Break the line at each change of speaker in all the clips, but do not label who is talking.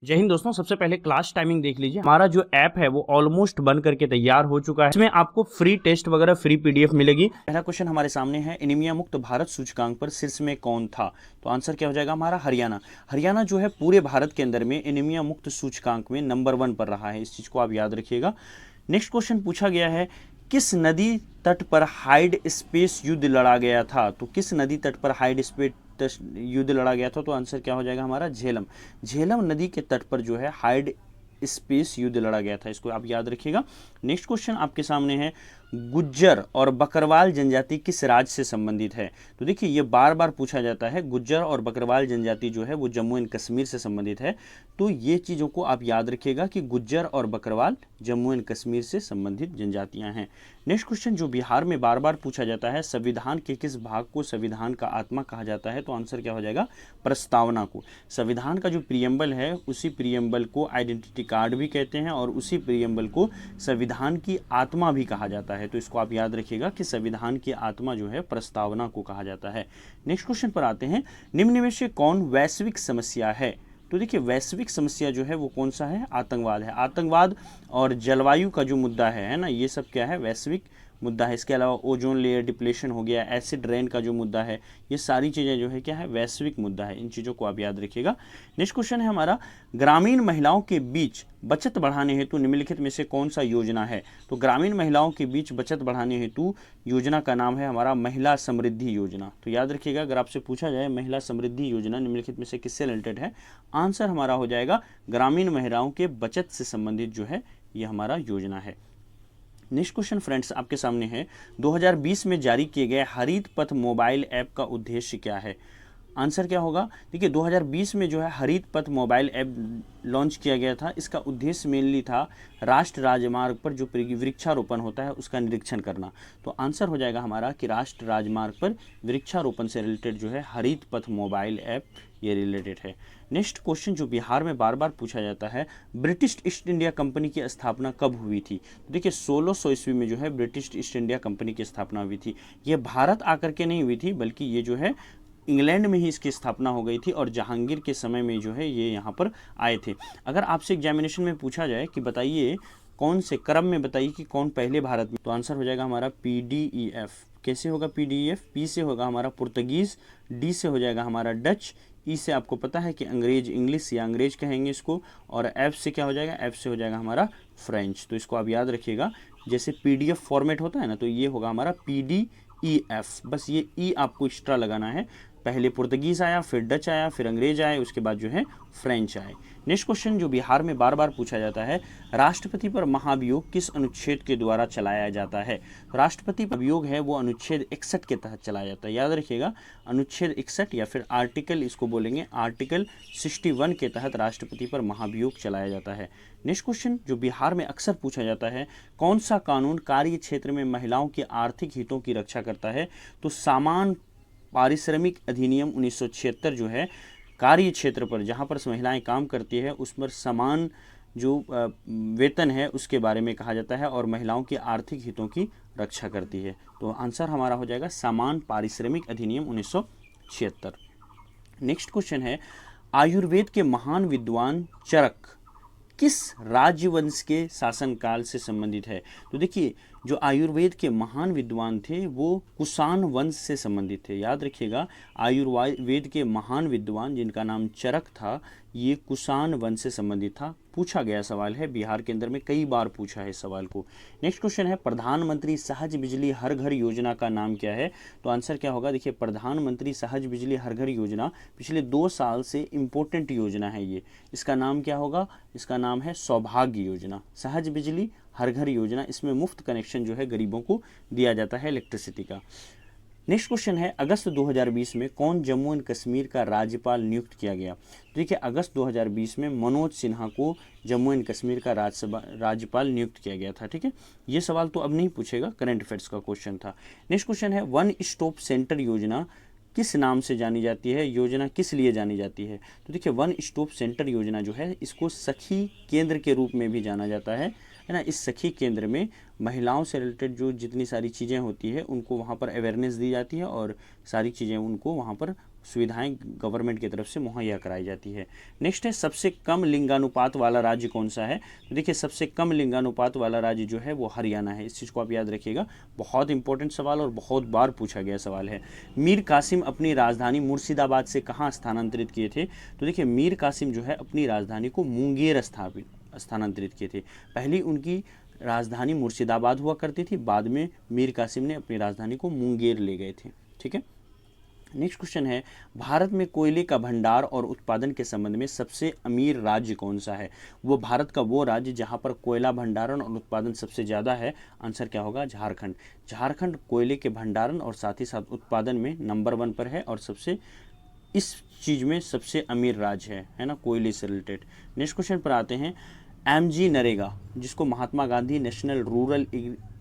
जय हिंद दोस्तों। सबसे पहले क्लास टाइमिंग देख लीजिए। हमारा जो ऐप है वो ऑलमोस्ट बन करके तैयार हो चुका है। इसमें आपको फ्री टेस्ट वगैरह फ्री पीडीएफ मिलेगी। पहला क्वेश्चन हमारे सामने है, एनीमिया मुक्त भारत सूचकांक पर शीर्ष में कौन था? तो आंसर क्या हो जाएगा हमारा? हरियाणा। हरियाणा जो है पूरे भारत के अंदर में एनीमिया मुक्त सूचकांक में नंबर 1 पर रहा है। इस चीज को आप याद रखिएगा। नेक्स्ट क्वेश्चन पूछा गया है, किस नदी तट पर हाइड स्पेस युद्ध लड़ा गया था? तो किस नदी तट पर हाइड स्पेस युद्ध लड़ा गया था? तो आंसर क्या हो जाएगा हमारा? झेलम। झेलम नदी के तट पर जो है हाइड स्पेस युद्ध लड़ा गया था। इसको आप याद रखिएगा। नेक्स्ट क्वेश्चन आपके सामने है, गुज्जर और बकरवाल जनजाति किस राज्य से संबंधित है? तो देखिए ये बार बार पूछा जाता है। गुज्जर और बकरवाल जनजाति जो है वो जम्मू एंड कश्मीर से संबंधित है। तो ये चीज़ों को आप याद रखिएगा कि गुज्जर और बकरवाल जम्मू एंड कश्मीर से संबंधित जनजातियां हैं। नेक्स्ट क्वेश्चन जो बिहार में बार बार पूछा जाता है, संविधान के किस भाग को संविधान का आत्मा कहा जाता है? तो आंसर क्या हो जाएगा? प्रस्तावना को। संविधान का जो प्रियम्बल है उसी प्रियम्बल को आइडेंटिटी कार्ड भी कहते हैं और उसी प्रियम्बल को संविधान की आत्मा भी कहा जाता है। तो इसको आप याद रखिएगा कि संविधान की आत्मा जो है प्रस्तावना को कहा जाता है। नेक्स्ट क्वेश्चन पर आते हैं, निम्न में से कौन वैश्विक समस्या है? तो देखिए वैश्विक समस्या जो है वो कौन सा है? आतंकवाद है। आतंकवाद और जलवायु का जो मुद्दा है ना, ये सब क्या है? वैश्विक मुद्दा है। इसके अलावा ओजोन लेयर डिप्लेशन हो गया, एसिड रेन का जो मुद्दा है, ये सारी चीज़ें जो है क्या है? वैश्विक मुद्दा है। इन चीज़ों को आप याद रखिएगा। नेक्स्ट क्वेश्चन है हमारा, ग्रामीण महिलाओं के बीच बचत बढ़ाने हेतु निम्नलिखित में से कौन सा योजना है? तो ग्रामीण महिलाओं के बीच बचत बढ़ाने हेतु योजना का नाम है हमारा महिला समृद्धि योजना। तो याद रखिएगा, अगर आपसे पूछा जाए महिला समृद्धि योजना निम्नलिखित में से किससे रिलेटेड है, आंसर हमारा हो जाएगा ग्रामीण महिलाओं के बचत से संबंधित जो है ये हमारा योजना है। नेक्स्ट क्वेश्चन फ्रेंड्स आपके सामने है, 2020 में जारी किए गए हरित पथ मोबाइल ऐप का उद्देश्य क्या है? आंसर क्या होगा? देखिए 2020 में जो है हरित पथ मोबाइल ऐप लॉन्च किया गया था। इसका उद्देश्य मेनली था राष्ट्र राजमार्ग पर जो वृक्षारोपण होता है उसका निरीक्षण करना। तो आंसर हो जाएगा हमारा कि राष्ट्र राजमार्ग पर वृक्षारोपण से रिलेटेड जो है हरित पथ मोबाइल ऐप ये रिलेटेड है। नेक्स्ट क्वेश्चन जो बिहार में बार बार पूछा जाता है, ब्रिटिश ईस्ट इंडिया कंपनी की स्थापना कब हुई थी? तो देखिए 1600 ईस्वी में जो है ब्रिटिश ईस्ट इंडिया कंपनी की स्थापना हुई थी। ये भारत आकर के नहीं हुई थी, बल्कि ये जो है इंग्लैंड में ही इसकी स्थापना हो गई थी और जहांगीर के समय में जो है ये यहाँ पर आए थे। अगर आपसे एग्जामिनेशन में पूछा जाए कि बताइए कौन से क्रम में, बताइए कि कौन पहले भारत में, तो आंसर हो जाएगा हमारा PDEF। कैसे होगा PDEF? पी से होगा हमारा पुर्तगीज, डी से हो जाएगा हमारा डच, ई से आपको पता है कि अंग्रेज, इंग्लिश या अंग्रेज कहेंगे इसको, और एफ से क्या हो जाएगा? एफ से हो जाएगा हमारा फ्रेंच। तो इसको आप याद रखिएगा, जैसे PDF फॉर्मेट होता है ना, तो ये होगा हमारा PDEF। बस ये ई आपको एक्स्ट्रा लगाना है। पहले पुर्तगीज आया, फिर डच आया, फिर अंग्रेज आए, उसके बाद जो है फ्रेंच आए। नेक्स्ट क्वेश्चन जो बिहार में बार बार पूछा जाता है, राष्ट्रपति पर महाभियोग किस अनुच्छेद के द्वारा चलाया जाता है? राष्ट्रपति पर अभियोग है वो अनुच्छेद 61 के तहत चलाया जाता है। याद रखिएगा, अनुच्छेद 61 या फिर आर्टिकल इसको बोलेंगे, आर्टिकल 61 के तहत राष्ट्रपति पर महाभियोग चलाया जाता है। नेक्स्ट क्वेश्चन जो बिहार में अक्सर पूछा जाता है, कौन सा कानून कार्य क्षेत्र में महिलाओं के आर्थिक हितों की रक्षा करता है? तो समान पारिश्रमिक अधिनियम 1976 जो है कार्य क्षेत्र पर जहाँ पर महिलाएं काम करती है उस पर समान जो वेतन है उसके बारे में कहा जाता है और महिलाओं के आर्थिक हितों की रक्षा करती है। तो आंसर हमारा हो जाएगा समान पारिश्रमिक अधिनियम 1976। नेक्स्ट क्वेश्चन है, आयुर्वेद के महान विद्वान चरक किस राजवंश के शासनकाल से संबंधित है? तो देखिए जो आयुर्वेद के महान विद्वान थे वो कुषाण वंश से संबंधित थे। याद रखिएगा, आयुर्वेद के महान विद्वान जिनका नाम चरक था ये कुषाण वंश से संबंधित था। पूछा गया सवाल है, बिहार के अंदर में कई बार पूछा है इस सवाल को। नेक्स्ट क्वेश्चन है, प्रधानमंत्री सहज बिजली हर घर योजना का नाम क्या है? तो आंसर क्या होगा? देखिए प्रधानमंत्री सहज बिजली हर घर योजना पिछले 2 साल से इम्पोर्टेंट योजना है ये। इसका नाम क्या होगा? इसका नाम है सौभाग्य योजना। सहज बिजली हर घर योजना, इसमें मुफ्त कनेक्शन जो है गरीबों को दिया जाता है इलेक्ट्रिसिटी का। नेक्स्ट क्वेश्चन है, अगस्त 2020 में कौन जम्मू एंड कश्मीर का राज्यपाल नियुक्त किया गया? देखिए अगस्त 2020 में मनोज सिन्हा को जम्मू एंड कश्मीर का राज्यपाल नियुक्त किया गया था। ठीक है, ये सवाल तो अब नहीं पूछेगा, करंट अफेयर्स का क्वेश्चन था। नेक्स्ट क्वेश्चन है, वन स्टॉप सेंटर योजना किस नाम से जानी जाती है? योजना किस लिए जानी जाती है? तो देखिए वन स्टॉप सेंटर योजना जो है इसको सखी केंद्र के रूप में भी जाना जाता है ना। इस सखी केंद्र में महिलाओं से रिलेटेड जो जितनी सारी चीज़ें होती है उनको वहाँ पर अवेयरनेस दी जाती है और सारी चीज़ें उनको वहाँ पर सुविधाएं गवर्नमेंट की तरफ से मुहैया कराई जाती है। नेक्स्ट है सबसे कम लिंगानुपात वाला राज्य कौन सा है? तो देखिए सबसे कम लिंगानुपात वाला राज्य जो है वो हरियाणा है। इस चीज़ को आप याद रखिएगा, बहुत इंपॉर्टेंट सवाल और बहुत बार पूछा गया सवाल है। मीर कासिम अपनी राजधानी मुर्शिदाबाद से कहाँ स्थानांतरित किए थे? तो देखिए मीर कासिम जो है अपनी राजधानी को मुंगेर स्थानांतरित किए थे। पहली उनकी राजधानी मुर्शिदाबाद हुआ करती थी, बाद में मीर कासिम ने अपनी राजधानी को मुंगेर ले गए थे। ठीक है, नेक्स्ट क्वेश्चन है भारत में कोयले का भंडार और उत्पादन के संबंध में सबसे अमीर राज्य कौन सा है? वो भारत का वो राज्य जहां पर कोयला भंडारण और उत्पादन सबसे ज़्यादा है। आंसर क्या होगा? झारखंड। झारखंड कोयले के भंडारण और साथ ही साथ उत्पादन में नंबर 1 पर है और सबसे इस चीज़ में सबसे अमीर राज्य है ना, कोयले से रिलेटेड। नेक्स्ट क्वेश्चन पर आते हैं MG नरेगा, जिसको महात्मा गांधी नेशनल रूरल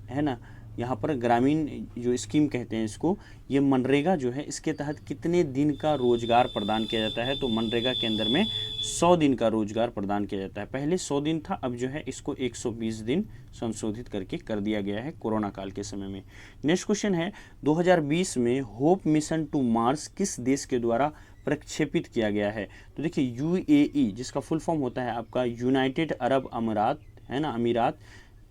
है ना, यहाँ पर ग्रामीण जो स्कीम कहते हैं इसको, ये मनरेगा जो है इसके तहत कितने दिन का रोजगार प्रदान किया जाता है? तो मनरेगा के अंदर में 100 दिन का रोजगार प्रदान किया जाता है। पहले 100 दिन था, अब जो है इसको 120 दिन संशोधित करके कर दिया गया है कोरोना काल के समय में। नेक्स्ट क्वेश्चन है 2020 में होप मिशन टू मार्स किस देश के द्वारा प्रक्षेपित किया गया है? तो देखिए UAE, जिसका फुल फॉर्म होता है आपका यूनाइटेड अरब अमीरात, है ना, अमीरात,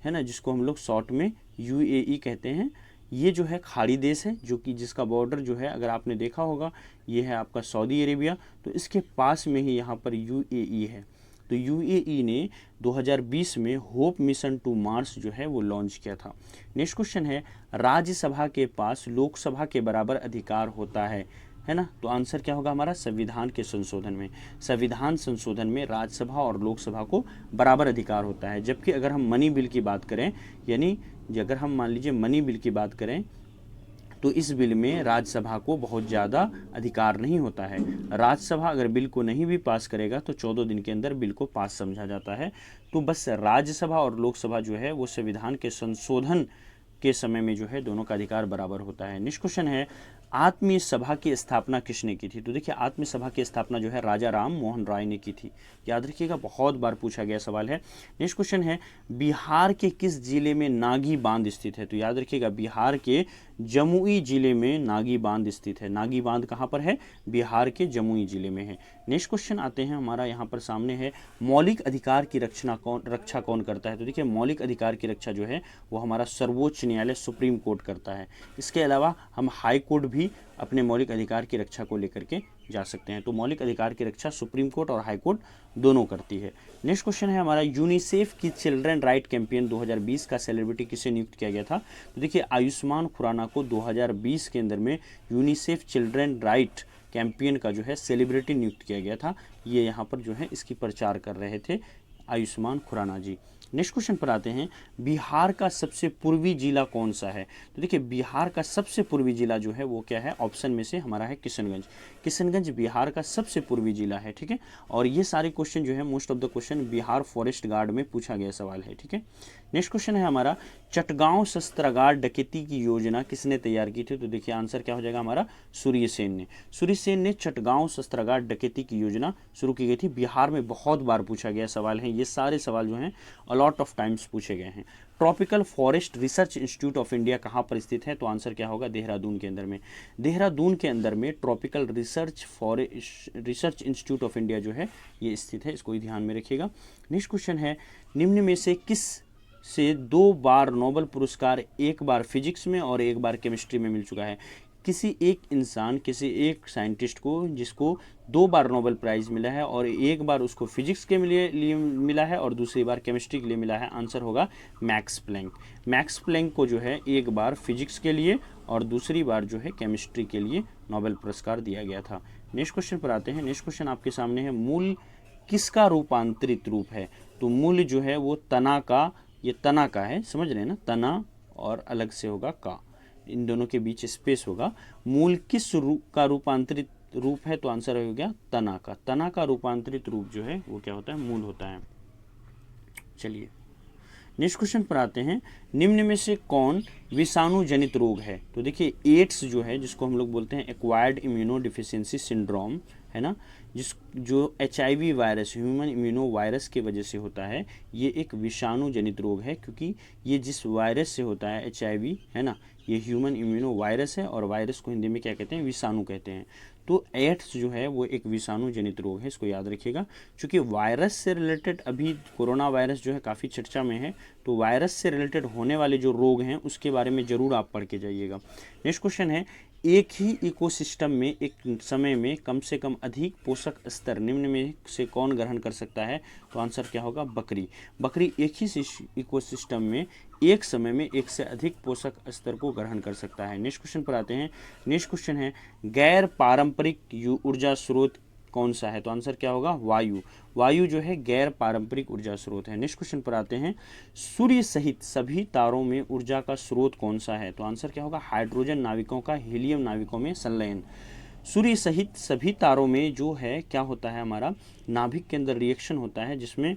है ना, जिसको हम लोग शॉर्ट में UAE कहते हैं। ये जो है खाड़ी देश है, जो कि जिसका बॉर्डर जो है अगर आपने देखा होगा ये है आपका सऊदी अरेबिया, तो इसके पास में ही यहाँ पर UAE है। तो UAE ने 2020 में होप मिशन टू मार्स जो है वो लॉन्च किया था। नेक्स्ट क्वेश्चन है राज्यसभा के पास लोकसभा के बराबर अधिकार होता है ना, तो आंसर क्या होगा हमारा? संविधान के संशोधन में। संविधान संशोधन में राज्यसभा और लोकसभा को बराबर अधिकार होता है। जबकि अगर हम मनी बिल की बात करें, यानी अगर हम मान लीजिए मनी बिल की बात करें, तो इस बिल में राज्यसभा को बहुत ज़्यादा अधिकार नहीं होता है। राज्यसभा अगर बिल को नहीं भी पास करेगा तो 14 दिन के अंदर बिल को पास समझा जाता है। तो बस राज्यसभा और लोकसभा जो है वो संविधान के संशोधन के समय में जो है दोनों का अधिकार बराबर होता है। नेक्स्ट क्वेश्चन है आत्मीय सभा की स्थापना किसने की थी? तो देखिए आत्मीय सभा की स्थापना जो है राजा राम मोहन राय ने की थी। याद रखिएगा, बहुत बार पूछा गया सवाल है। नेक्स्ट क्वेश्चन है बिहार के किस जिले में नागी बांध स्थित है? तो याद रखिएगा बिहार के जमुई जिले में नागी बांध स्थित है। नागी बांध कहाँ पर है? बिहार के जमुई जिले में है। नेक्स्ट क्वेश्चन आते हैं हमारा यहाँ पर सामने है मौलिक अधिकार की रक्षा कौन करता है? तो देखिए मौलिक अधिकार की रक्षा जो है वो हमारा सर्वोच्च न्यायालय सुप्रीम कोर्ट करता है। इसके अलावा हम हाई कोर्ट भी अपने मौलिक अधिकार की रक्षा को लेकर के जा सकते हैं। तो मौलिक अधिकार की रक्षा सुप्रीम कोर्ट और हाई कोर्ट दोनों करती है। नेक्स्ट क्वेश्चन है हमारा यूनिसेफ की चिल्ड्रन राइट कैंपेन 2020 का सेलिब्रिटी किसे नियुक्त किया गया था? तो देखिए आयुष्मान खुराना को 2020 के अंदर में यूनिसेफ चिल्ड्रन राइट कैंपेन का जो है सेलिब्रिटी नियुक्त किया गया था। ये यहाँ पर जो है इसकी प्रचार कर रहे थे आयुष्मान खुराना जी। नेक्स्ट क्वेश्चन पर आते हैं बिहार का सबसे पूर्वी जिला कौन सा है? तो देखिए बिहार का सबसे पूर्वी जिला जो है वो क्या है? ऑप्शन में से हमारा है किशनगंज। किशनगंज बिहार का सबसे पूर्वी जिला है। ठीक है, और ये सारे क्वेश्चन जो है most of the question Bihar forest guard में पूछा गया सवाल है। ठीक है, नेक्स्ट क्वेश्चन है हमारा चटगांव शस्त्रागार डकैती की योजना किसने तैयार की थी? तो देखिए आंसर क्या हो जाएगा हमारा? सूर्यसेन ने। सूर्यसेन ने चटगांव शस्त्रागार डकैती की योजना शुरू की गई थी। बिहार में बहुत बार पूछा गया सवाल है। ये सारे सवाल जो हैं अलॉट ऑफ टाइम्स पूछे गए हैं। Tropical forest research institute of India कहाँ पर स्थित है? तो आंसर क्या होगा? देहरादून के अंदर में। देहरादून के अंदर में tropical research institute of India जो है ये स्थित है, इसको ध्यान में रखिएगा। नेक्स्ट क्वेश्चन है निम्न में से किस से 2 बार नोबेल पुरस्कार, एक बार फिजिक्स में और एक बार केमिस्ट्री में मिल चुका है? किसी एक इंसान, किसी एक साइंटिस्ट को जिसको 2 बार नोबेल प्राइज़ मिला है और एक बार उसको फिजिक्स के लिए मिला है और दूसरी बार केमिस्ट्री के लिए मिला है, आंसर होगा मैक्स प्लैंक। मैक्स प्लैंक को जो है एक बार फिजिक्स के लिए और दूसरी बार जो है केमिस्ट्री के लिए नोबेल पुरस्कार दिया गया था। नेक्स्ट क्वेश्चन पर आते हैं। नेक्स्ट क्वेश्चन आपके सामने है मूल किसका रूपांतरित रूप है? तो मूल जो है वो तना का, ये तना का है, समझ रहे हैं ना, तना और अलग से होगा का, इन दोनों के बीच स्पेस होगा। मूल किस का रूपांतरित रूप है? तो आंसर हो गया तना का। तना का रूपांतरित रूप जो है वो क्या होता है? मूल होता है। चलिए नेक्स्ट क्वेश्चन पर आते हैं। निम्न में से कौन विषाणु जनित रोग है? तो देखिए एड्स जो है, जिसको हम लोग बोलते हैं एक्वायर्ड इम्यूनो डिफिशियेंसी सिंड्रोम, है ना, जो HIV virus, human immuno virus की वजह से होता है, ये एक विषाणु जनित रोग है। क्योंकि ये जिस वायरस से होता है HIV, है ना, ये ह्यूमन इम्यूनो वायरस है और वायरस को हिंदी में क्या कहते हैं? विषाणु कहते हैं। तो एड्स जो है वो एक विषाणु जनित रोग है, इसको याद रखिएगा। चूँकि वायरस से रिलेटेड अभी कोरोना वायरस जो है काफ़ी चर्चा में है, तो वायरस से रिलेटेड होने वाले जो रोग हैं उसके बारे में ज़रूर आप पढ़ के जाइएगा। नेक्स्ट क्वेश्चन है, एक ही इकोसिस्टम में एक समय में कम से कम अधिक पोषक स्तर निम्न में से कौन ग्रहण कर सकता है? तो आंसर क्या होगा? बकरी। बकरी एक ही इकोसिस्टम में एक समय में एक से अधिक पोषक स्तर को ग्रहण कर सकता है। नेक्स्ट क्वेश्चन पर आते हैं। नेक्स्ट क्वेश्चन है, गैर पारंपरिक ऊर्जा स्रोत कौन सा है? तो आंसर क्या होगा? वायु। वायु जो है गैर पारंपरिक ऊर्जा स्रोत है। नेक्स्ट क्वेश्चन पर आते हैं, सूर्य सहित सभी तारों में ऊर्जा का स्रोत कौन सा है? तो आंसर क्या होगा? हाइड्रोजन नाविकों का हीलियम नाविकों में संलयन। सूर्य सहित सभी तारों में जो है क्या होता है, हमारा नाभिक के अंदर रिएक्शन होता है जिसमें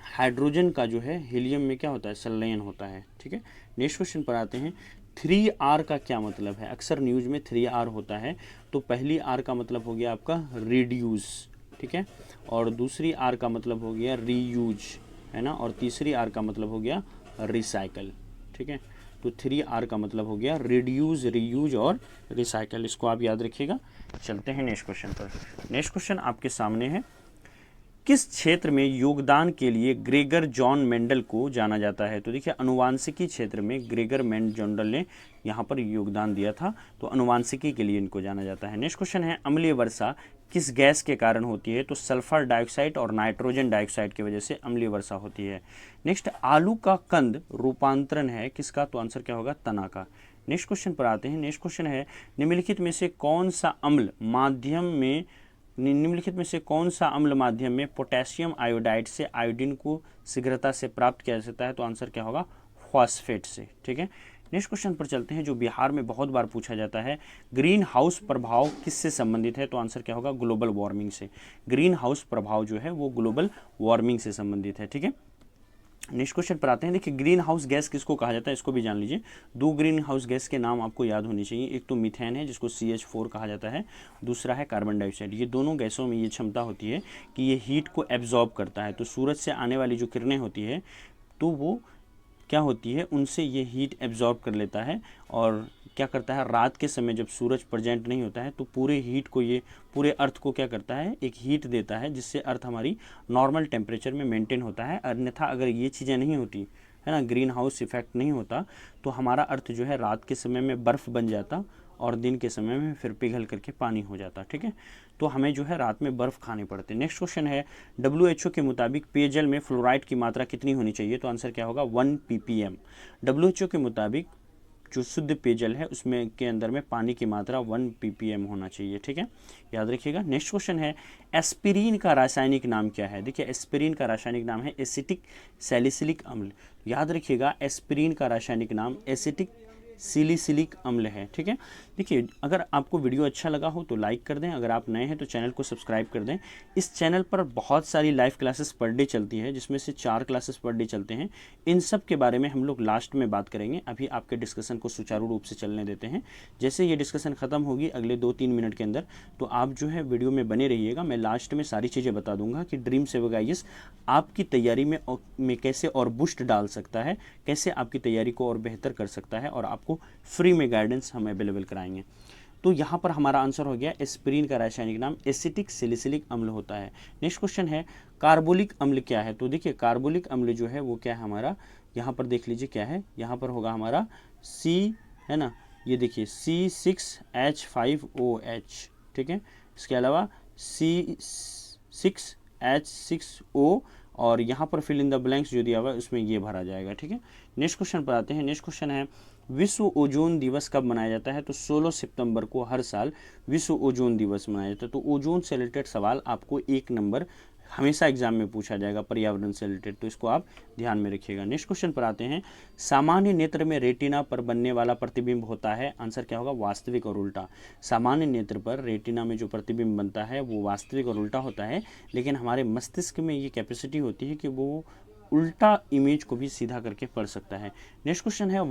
हाइड्रोजन का जो है हीलियम में क्या होता है? संलयन होता है। ठीक है। नेक्स्ट क्वेश्चन पर आते हैं, 3R का क्या मतलब है? अक्सर न्यूज में 3R होता है, तो पहली R का मतलब हो गया आपका रिड्यूस, ठीक है, और दूसरी R का मतलब हो गया रीयूज, है ना, और तीसरी R का मतलब हो गया रिसाइकल। ठीक है, तो 3R का मतलब हो गया रिड्यूस, रीयूज और रिसाइकल, इसको आप याद रखिएगा। चलते हैं नेक्स्ट क्वेश्चन पर। नेक्स्ट क्वेश्चन आपके सामने है, किस क्षेत्र में योगदान के लिए ग्रेगर जॉन मेंडल को जाना जाता है? तो देखिए, अनुवांशिकी क्षेत्र में ग्रेगर मेंडल ने यहाँ पर योगदान दिया था, तो अनुवांशिकी के लिए इनको जाना जाता है। नेक्स्ट क्वेश्चन है, अम्लीय वर्षा किस गैस के कारण होती है? तो सल्फर डाइऑक्साइड और नाइट्रोजन डाइऑक्साइड की वजह से अम्लीय वर्षा होती है। नेक्स्ट, आलू का कंद रूपांतरण है किसका? तो आंसर क्या होगा? तना का। नेक्स्ट क्वेश्चन पर आते हैं। नेक्स्ट क्वेश्चन है, निम्नलिखित में से कौन सा अम्ल माध्यम में पोटेशियम आयोडाइड से आयोडीन को शीघ्रता से प्राप्त किया जा सकता है? तो आंसर क्या होगा? फॉस्फेट से। ठीक है। नेक्स्ट क्वेश्चन पर चलते हैं, जो बिहार में बहुत बार पूछा जाता है, ग्रीन हाउस प्रभाव किससे संबंधित है? तो आंसर क्या होगा? ग्लोबल वार्मिंग से। ग्रीन हाउस प्रभाव जो है वो ग्लोबल वार्मिंग से संबंधित है। ठीक है। नेक्स्ट क्वेश्चन पर आते हैं। देखिए, ग्रीन हाउस गैस किसको कहा जाता है, इसको भी जान लीजिए। दो ग्रीन हाउस गैस के नाम आपको याद होने चाहिए। एक तो मीथेन है जिसको CH4 कहा जाता है, दूसरा है कार्बन डाइऑक्साइड। ये दोनों गैसों में ये क्षमता होती है कि ये हीट को एब्जॉर्ब करता है। तो सूरज से आने वाली जो किरणें होती है तो वो क्या होती है, उनसे ये हीट एब्जॉर्ब कर लेता है, और क्या करता है, रात के समय जब सूरज प्रेजेंट नहीं होता है तो पूरे हीट को, ये पूरे अर्थ को क्या करता है, एक हीट देता है, जिससे अर्थ हमारी नॉर्मल टेम्परेचर में मेंटेन होता है। अन्यथा अगर ये चीज़ें नहीं होती है ना, ग्रीन हाउस इफेक्ट नहीं होता, तो हमारा अर्थ जो है रात के समय में बर्फ़ बन जाता और दिन के समय में फिर पिघल करके पानी हो जाता। ठीक है, तो हमें जो है रात में बर्फ़ खानी पड़ती है। नेक्स्ट क्वेश्चन है, WHO के मुताबिक पेयजल में फ्लोराइड की मात्रा कितनी होनी चाहिए? तो आंसर क्या होगा? 1 ppm। WHO के मुताबिक जो शुद्ध पेयजल है उसमें के अंदर में पानी की मात्रा 1 ppm होना चाहिए। ठीक है, याद रखिएगा। नेक्स्ट क्वेश्चन है, एस्पिरिन का रासायनिक नाम क्या है? देखिए, एस्पिरिन का रासायनिक नाम है एसिटिक सैलिसिलिक अम्ल। याद रखिएगा, एस्पिरिन का रासायनिक नाम एसिटिक सिलिसिलिक अम्ल है। ठीक है, देखिए, अगर आपको वीडियो अच्छा लगा हो तो लाइक कर दें, अगर आप नए हैं तो चैनल को सब्सक्राइब कर दें। इस चैनल पर बहुत सारी लाइव क्लासेस पर डे चलती है, जिसमें से 4 क्लासेस पर डे चलते हैं। इन सब के बारे में हम लोग लास्ट में बात करेंगे। अभी आपके डिस्कशन को सुचारू रूप से चलने देते हैं। जैसे ये डिस्कशन ख़त्म होगी अगले 2-3 मिनट के अंदर, तो आप जो है वीडियो में बने रहिएगा। मैं लास्ट में सारी चीज़ें बता दूंगा कि ड्रीम सेवक IAS आपकी तैयारी में कैसे और बूस्ट डाल सकता है, कैसे आपकी तैयारी को और बेहतर कर सकता है, और आपको फ्री में गाइडेंस हम अवेलेबल कराएंगे। तो यहाँ पर हमारा आंसर हो गया, एस्पिरिन का रासायनिक नाम एसिटिक सैलिसिलिक अम्ल होता है। नेक्स्ट क्वेश्चन है, कार्बोलिक अम्ल क्या है? तो देखिए, कार्बोलिक अम्ल जो है वो क्या है हमारा, यहाँ पर देख लीजिए क्या है, यहाँ पर होगा हमारा C, है ना, ये देखिए C6H5OH। ठीक है, इसके अलावा C6H6O, और यहाँ पर फिल इन द ब्लैंक्स जो दिया हुआ है उसमें ये भरा जाएगा। ठीक है, नेक्स्ट क्वेश्चन पर आते हैं। नेक्स्ट क्वेश्चन है, विश्व ओजोन दिवस कब मनाया जाता है? तो 16 सितंबर को हर साल विश्व ओजोन दिवस मनाया जाता है। तो ओजोन से रिलेटेड सवाल आपको 1 नंबर हमेशा एग्जाम में पूछा जाएगा, पर्यावरण से रिलेटेड, तो इसको आप ध्यान में रखिएगा। नेक्स्ट क्वेश्चन पर आते हैं, सामान्य नेत्र में रेटिना पर बनने वाला प्रतिबिंब होता है, आंसर क्या होगा? वास्तविक और उल्टा। सामान्य नेत्र पर रेटिना में जो प्रतिबिंब बनता है वो वास्तविक और उल्टा होता है, लेकिन हमारे मस्तिष्क में ये कैपेसिटी होती है कि वो उल्टा इमेज को भी सीधा करके पढ़ सकता है। नेक्स्ट क्वेश्चन है,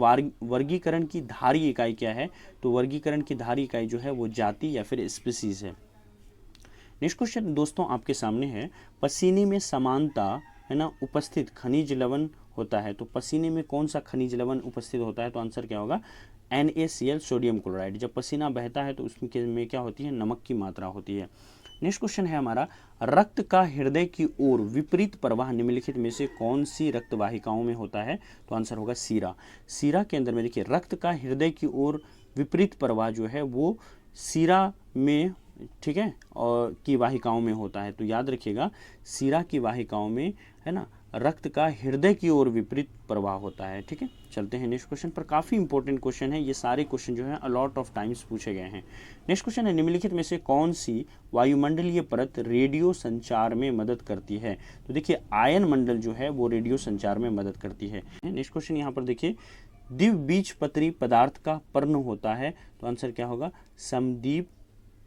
वर्गीकरण की धारी इकाई क्या है? तो वर्गीकरण की धारी इकाई जो है वो जाति या फिर स्पीसीज है। नेक्स्ट क्वेश्चन दोस्तों आपके सामने है, पसीने में समानता, है ना, उपस्थित खनिज लवण होता है, तो पसीने में कौन सा खनिज लवण उपस्थित होता है, तो आंसर क्या होगा NaCl सोडियम क्लोराइड। जब पसीना बहता है तो उसमें में क्या होती है, नमक की मात्रा होती है। नेक्स्ट क्वेश्चन है हमारा, रक्त का हृदय की ओर विपरीत प्रवाह निम्नलिखित में से कौन सी रक्त वाहिकाओं में होता है, तो आंसर होगा सीरा। सीरा के अंदर में देखिए रक्त का हृदय की ओर विपरीत प्रवाह जो है वो सीरा में, ठीक है, और की वाहिकाओं में होता है। तो याद रखिएगा सीरा की वाहिकाओं में है ना रक्त का हृदय की ओर विपरीत प्रवाह होता है। ठीक है, चलते हैं नेक्स्ट क्वेश्चन पर। काफ़ी इंपॉर्टेंट क्वेश्चन है, ये सारे क्वेश्चन जो है अलॉट ऑफ टाइम्स पूछे गए हैं। नेक्स्ट क्वेश्चन है, निम्नलिखित में से कौन सी वायुमंडलीय परत रेडियो संचार में मदद करती है, तो देखिए आयन मंडल जो है वो रेडियो संचार में मदद करती है। नेक्स्ट क्वेश्चन यहाँ पर देखिए, द्विबीजपत्री पदार्थ का पर्ण होता है, तो आंसर क्या होगा समद्वीप,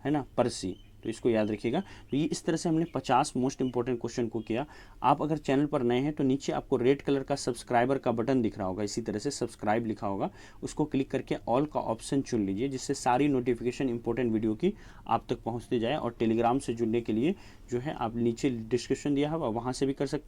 है ना, परसी। तो इसको याद रखिएगा। तो ये इस तरह से हमने 50 मोस्ट इंपॉर्टेंट क्वेश्चन को किया। आप अगर चैनल पर नए हैं तो नीचे आपको रेड कलर का सब्सक्राइबर का बटन दिख रहा होगा, इसी तरह से सब्सक्राइब लिखा होगा, उसको क्लिक करके ऑल का ऑप्शन चुन लीजिए, जिससे सारी नोटिफिकेशन इंपॉर्टेंट वीडियो की आप तक पहुँचती जाए। और टेलीग्राम से जुड़ने के लिए जो है आप नीचे डिस्क्रिप्शन दिया है वहाँ से भी कर सकते हैं।